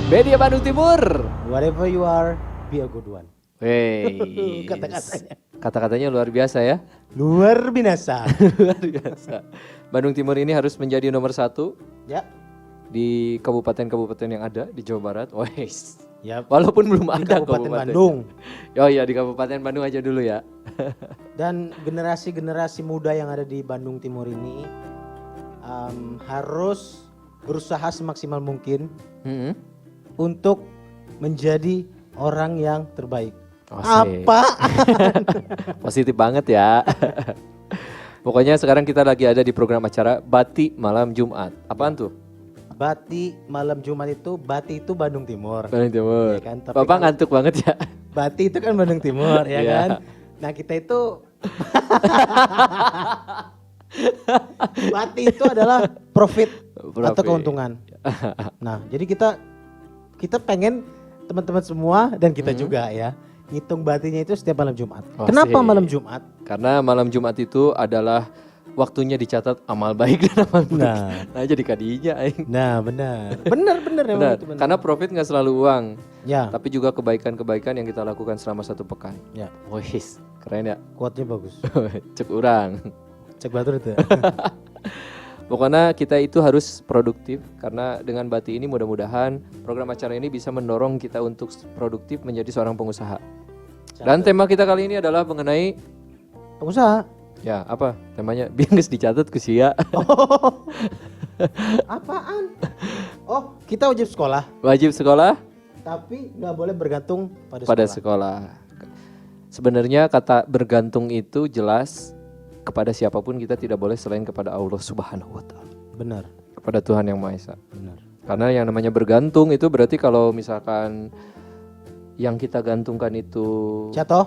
Media Bandung Timur. Whatever you are, be a good one. Wey, Kata-katanya. kata-katanya luar biasa ya. Luar binasa. Luar biasa. Bandung Timur ini harus menjadi nomor 1 Ya. di kabupaten-kabupaten yang ada di Jawa Barat. Wes. Ya. Walaupun belum Di ada Kabupaten Bandung. Oh iya, di Kabupaten Bandung aja dulu ya. Dan generasi-generasi muda yang ada di Bandung Timur ini harus berusaha semaksimal mungkin Mm-mm. untuk menjadi orang yang terbaik. Asik. Apa? Positif banget ya. Pokoknya sekarang kita lagi ada di program acara Bati Malam Jumat. Apaan tuh? Bati malam Jumat itu, Bati itu Bandung Timur. Bandung Timur. Iya kan? Tapi Bapak kalau- ngantuk banget ya. Bati itu kan Bandung Timur ya Iya. kan. Nah kita itu Bati itu adalah profit atau Profit. keuntungan. Nah jadi kita pengen teman-teman semua dan kita juga ya ngitung batinya itu setiap malam Jumat. Oh, Kenapa sih. malam Jumat? Karena malam Jumat itu adalah waktunya dicatat amal baik dan amal buruk. Nah, jadi kadinya aing. Nah benar, benar emang Benar. itu benar. Karena profit nggak selalu uang, Ya, tapi juga kebaikan-kebaikan yang kita lakukan selama 1 pekan. ya, Wih, keren ya. quote-nya bagus. Cek urang. Cek batur itu. Pokoknya kita itu harus produktif karena dengan Bati ini mudah-mudahan program acara ini bisa mendorong kita untuk produktif menjadi seorang pengusaha. Dan tema kita kali ini adalah mengenai Pengusaha. ya apa temanya? Biar nggak dicatat ku sia. Apaan? Oh, kita wajib sekolah, Wajib sekolah tapi nggak boleh bergantung pada pada sekolah. sekolah. Sebenarnya kata bergantung itu jelas kepada siapapun, kita tidak boleh selain kepada Allah Subhanahu wa taala. Benar, Kepada Tuhan Yang Maha Esa. benar. Karena yang namanya bergantung itu berarti kalau misalkan yang kita gantungkan itu Jatuh?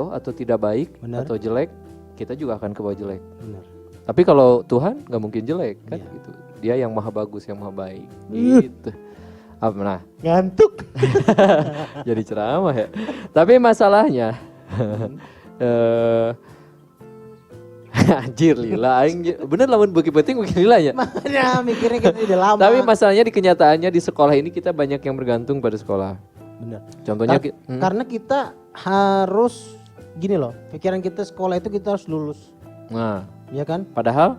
atau tidak baik Benar. atau jelek, kita juga akan ke bawah jelek. Benar. Tapi kalau Tuhan nggak mungkin jelek kan Iya. gitu. Dia yang maha bagus, yang maha baik. Gitu. Apa nah? Ngantuk. Jadi ceramah ya. Tapi masalahnya anjir lila aing bener lamun beuki penting beuki lila ya. Makanya mikirnya kita udah lama. Tapi masalahnya di kenyataannya di sekolah ini kita banyak yang bergantung pada sekolah. Benar. Contohnya Karena kita harus gini loh, pikiran kita sekolah itu kita harus lulus, nah, ya kan? padahal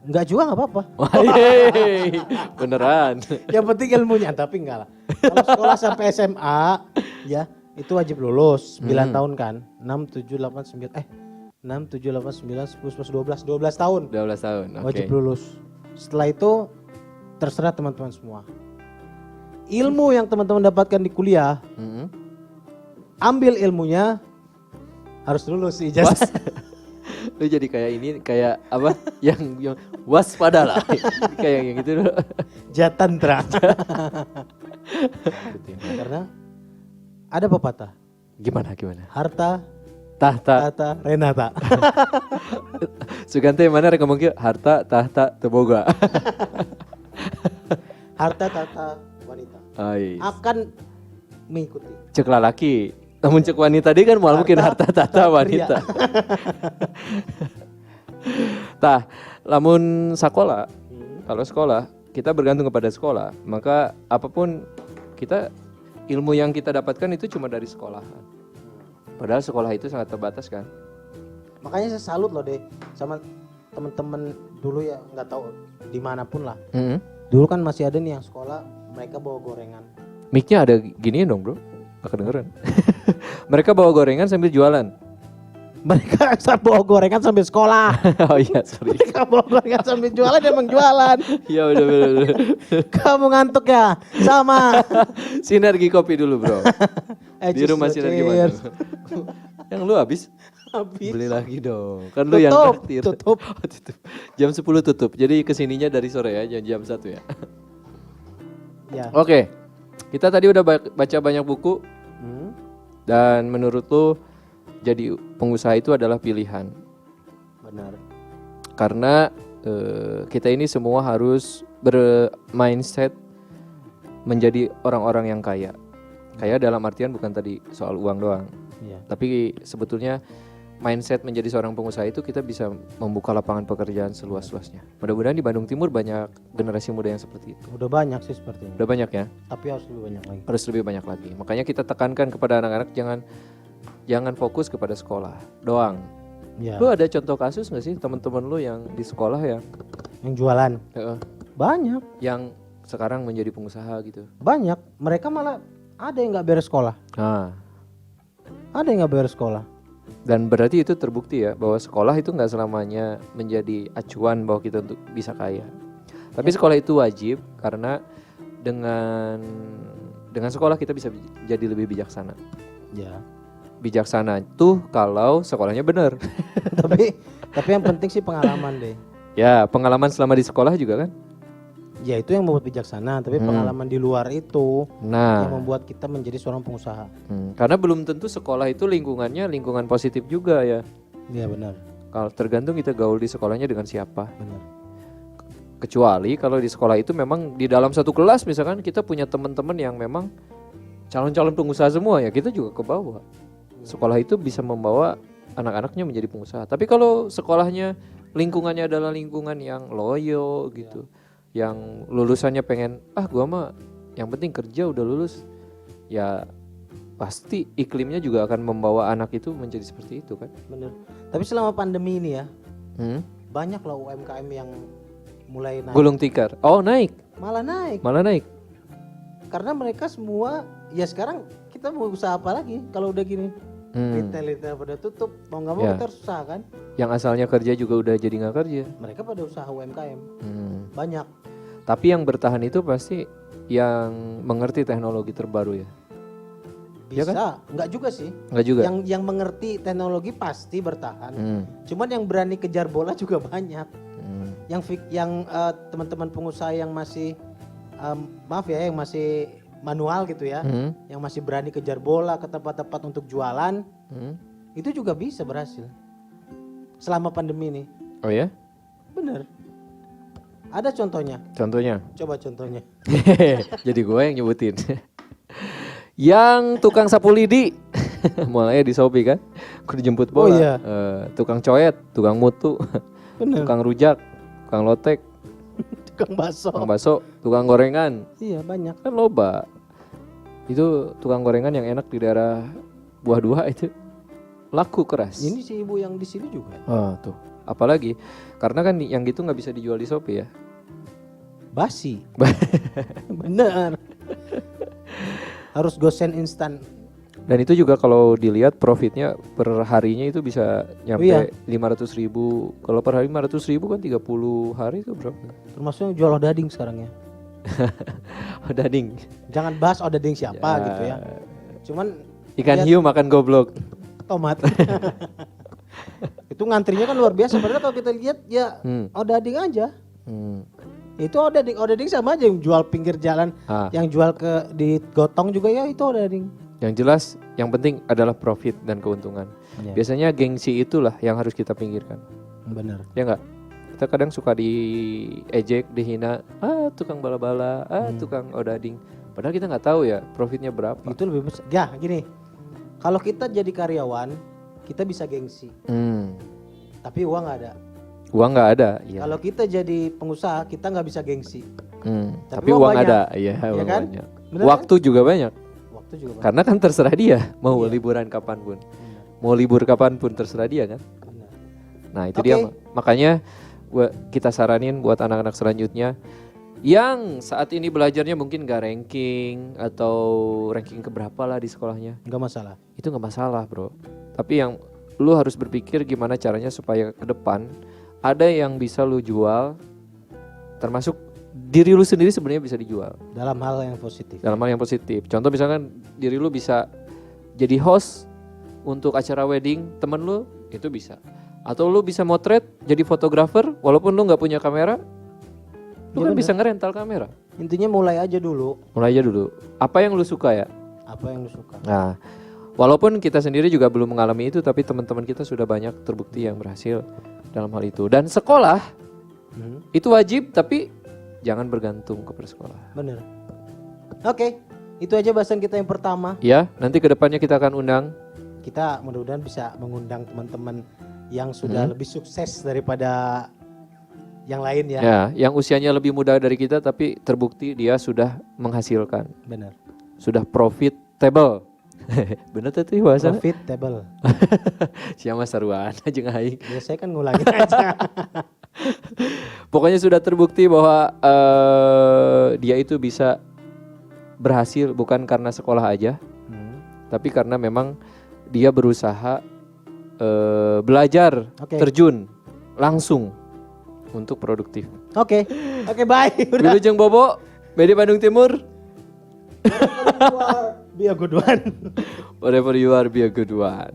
Enggak juga nggak apa-apa. wah, yeay, beneran. Yang penting ilmunya, tapi enggak lah. Kalau sekolah sampai SMA, ya itu wajib lulus 9 tahun kan? 6, 7, 8, 9, 6, 7, 8, 9, 10, 11, 12 tahun 12 tahun. Oke. wajib lulus. Setelah itu terserah teman-teman semua. Ilmu yang teman-teman dapatkan di kuliah, Mm-mm. ambil ilmunya harus lulus ijazah. Lu jadi kayak ini kayak apa? yang waspadalah. Kayak yang gitu dulu. Jatantra. Karena ada pepatah, Gimana? harta Tahta. tata renata. Sugante mana rek ngomong kieu? Harta tahta teboga. Harta tata wanita Ais. akan mengikuti. Cek lalaki. Namun cek wanita dia kan moal mungkin harta tahta wanita. Tah, lamun sekolah, kalau sekolah kita bergantung kepada sekolah, maka apapun kita ilmu yang kita dapatkan itu cuma dari sekolah. Padahal sekolah itu sangat terbatas kan. Makanya saya salut loh deh sama temen-temen dulu ya, nggak tahu dimanapun lah. Mm-hmm. Dulu kan masih ada nih yang sekolah mereka bawa gorengan. Mic-nya ada giniin dong bro, gak kedengeran. Mereka bawa gorengan sambil jualan. Mereka bawa gorengan sambil sekolah. Oh iya sorry. Mereka bawa gorengan sambil jualan, emang jualan. Iya bener. Kamu ngantuk ya? Sama. Sinergi kopi dulu bro. Di Cheers rumah lo, sinergi cheers. mana? Yang lu habis? Habis. Beli lagi dong. Kan lu yang Tutup, traktir. tutup. Oh, tutup. Jam 10 tutup. Jadi kesininya dari sore ya, jam 1 ya. Ya. Oke. Kita tadi udah baca banyak buku Hmm. dan menurut lu jadi pengusaha itu adalah pilihan. Benar. Karena kita ini semua harus bermindset menjadi orang-orang yang kaya. Kaya dalam artian bukan tadi soal uang doang. Iya. Tapi sebetulnya mindset menjadi seorang pengusaha itu kita bisa membuka lapangan pekerjaan seluas-luasnya. Mudah-mudahan di Bandung Timur banyak generasi muda yang seperti itu. Udah banyak sih seperti ini. Udah banyak ya? Tapi harus lebih banyak lagi. Harus lebih banyak lagi. Makanya kita tekankan kepada anak-anak jangan fokus kepada sekolah doang. Ya. Lu ada contoh kasus nggak sih teman-teman lu yang di sekolah yang Yang jualan banyak. yang sekarang menjadi pengusaha gitu? Banyak. Mereka malah ada yang nggak beres sekolah. Nah, Ada yang nggak beres sekolah. dan berarti itu terbukti ya bahwa sekolah itu nggak selamanya menjadi acuan bahwa kita untuk bisa kaya. Tapi sekolah itu wajib karena dengan sekolah kita bisa jadi lebih bijaksana. Ya. Bijaksana itu kalau sekolahnya benar. tapi yang penting sih pengalaman deh. Ya, pengalaman selama di sekolah juga kan? Ya itu yang membuat bijaksana. Tapi pengalaman di luar itu Nah, yang membuat kita menjadi seorang pengusaha. karena belum tentu sekolah itu lingkungannya lingkungan positif juga ya. Iya benar. Kalau tergantung kita gaul di sekolahnya dengan siapa. Benar. Kecuali kalau di sekolah itu memang di dalam satu kelas misalkan kita punya teman-teman yang memang calon-calon pengusaha semua ya, kita juga ke bawah. Sekolah itu bisa membawa anak-anaknya menjadi pengusaha. Tapi kalau sekolahnya lingkungannya adalah lingkungan yang loyo gitu, yang lulusannya pengen gua mah yang penting kerja udah lulus, ya pasti iklimnya juga akan membawa anak itu menjadi seperti itu kan. Benar. Tapi selama pandemi ini ya banyak lah UMKM yang mulai naik. Gulung tikar. Oh, naik. Malah naik. Malah naik. Karena mereka semua ya sekarang kita mau usaha apa lagi kalau udah gini. Retail pada tutup, mau nggak mau kita harus usaha kan. Yang asalnya kerja juga udah jadi nggak kerja. Mereka pada usaha UMKM banyak. Tapi yang bertahan itu pasti yang mengerti teknologi terbaru ya. Bisa, Ya nggak juga sih. Nggak juga. Yang mengerti teknologi pasti bertahan. Cuman yang berani kejar bola juga banyak. Yang teman-teman pengusaha yang masih maaf ya, yang masih manual gitu ya, yang masih berani kejar bola ke tempat-tempat untuk jualan, itu juga bisa berhasil selama pandemi ini. Oh ya? Bener. Ada contohnya. Contohnya? Coba contohnya. Jadi gue yang nyebutin. Yang tukang sapu lidi, mulai di Shopee kan, aku dijemput bola. Oh iya. Tukang coet, tukang mutu, Bener. tukang rujak, tukang lotek, Tukang bakso, tukang gorengan. Iya banyak. Kan loba. Itu tukang gorengan yang enak di daerah Buah Dua itu laku keras. Ini si ibu yang di sini juga. Tuh. Apalagi karena kan yang gitu nggak bisa dijual di Shopee ya. Basi. Bener. Harus gosen instan. Dan itu juga kalau dilihat profitnya per harinya itu bisa nyampe 500.000. Kalau per hari 500.000 kan 30 hari itu berapa? Termasuk yang jual odading sekarang ya. Odading. Jangan bahas odading siapa gitu ya. Cuman Ikan hiu makan goblok. tomat. Itu ngantrinya kan luar biasa. Padahal kalau kita lihat ya odading aja. Itu odading sama aja yang jual pinggir jalan, yang jual di gotong juga ya itu odading. Yang jelas yang penting adalah profit dan keuntungan. Biasanya gengsi itulah yang harus kita pinggirkan. Benar. Ya enggak? Kita kadang suka diejek, dihina, tukang bala-bala, tukang odading. Padahal kita nggak tahu ya profitnya berapa. Itu lebih besar. Ya gini, kalau kita jadi karyawan, kita bisa gengsi. Tapi uang nggak ada. Uang nggak ada. Ya. Kalau kita jadi pengusaha, kita nggak bisa gengsi. Tapi uang ada. Iya, uang kan? banyak. Bener Waktu juga banyak. Waktu juga banyak. Karena kan terserah dia mau liburan kapanpun. Mau libur kapanpun terserah dia kan. Benar. Nah itu dia. Makanya kita saranin buat anak-anak selanjutnya yang saat ini belajarnya mungkin gak ranking atau ranking keberapa lah di sekolahnya. Nggak masalah. Itu gak masalah bro. Tapi yang lu harus berpikir gimana caranya supaya ke depan ada yang bisa lu jual, termasuk diri lu sendiri sebenarnya bisa dijual. Dalam hal yang positif. Dalam hal yang positif. Contoh misalkan diri lu bisa jadi host untuk acara wedding temen lu, itu bisa. Atau lu bisa motret jadi fotografer walaupun lu gak punya kamera. Lu kan bisa ngerental kamera. Intinya mulai aja dulu. Mulai aja dulu. Apa yang lu suka ya? Apa yang lu suka. Nah, walaupun kita sendiri juga belum mengalami itu, tapi teman-teman kita sudah banyak terbukti yang berhasil dalam hal itu. Dan sekolah itu wajib, tapi jangan bergantung kepada sekolah. Bener. Oke, itu aja bahasan kita yang pertama. Ya, nanti kedepannya kita akan undang kita mudah-mudahan bisa mengundang teman-teman yang sudah lebih sukses daripada yang lain ya. Ya, yang usianya lebih muda dari kita tapi terbukti dia sudah menghasilkan, Benar. sudah profitable. Bener tuh bahasa. Profitable. Siapa saruan jeung aing. Ya saya kan ngulangin aja. Pokoknya sudah terbukti bahwa dia itu bisa berhasil bukan karena sekolah aja, tapi karena memang dia berusaha belajar, terjun langsung untuk produktif. Oke, bye. Wilujeng Bobo, Bedi Bandung Timur. Be a good one. Whatever you are, be a good one.